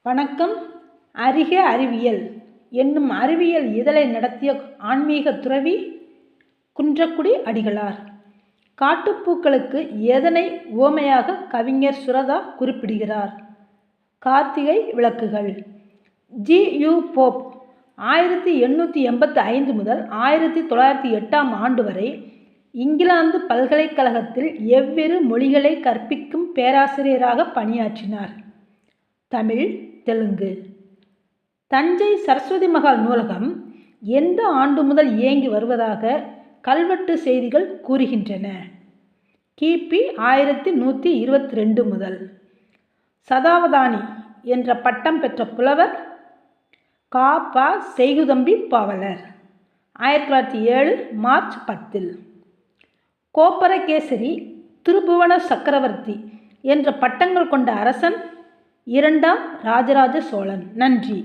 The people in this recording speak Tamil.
வணக்கம். அறிக அறிவியல் என்னும் அறிவியல் இதழை நடத்திய ஆன்மீக துறவி குன்றக்குடி அடிகளார். காட்டுப்பூக்களுக்கு எதனை உவமையாக கவிஞர் சுரதா குறிப்பிடுகிறார்? கார்த்திகை விளக்குகள். ஜி.யு. போப் 1885 முதல் 1908 வரை இங்கிலாந்து பல்கலைக்கழகத்தில் எவ்விரு மொழிகளை கற்பிக்கும் பேராசிரியராக பணியாற்றினார். தமிழ், தெலுங்கு. தஞ்சை சரஸ்வதி மகால் நூலகம் எந்த ஆண்டு முதல் இயங்கி வருவதாக கல்வெட்டு செய்திகள் கூறுகின்றன? கிபி 1122 முதல். சதாவதானி என்ற பட்டம் பெற்ற புலவர் கா.ப. செய்குதம்பி பாவலர் 1907 மார்ச் 10. கோப்பரகேசரி, திருபுவன சக்கரவர்த்தி என்ற பட்டங்கள் கொண்ட அரசன் 2ஆம் ராஜராஜ சோழன். நன்றி.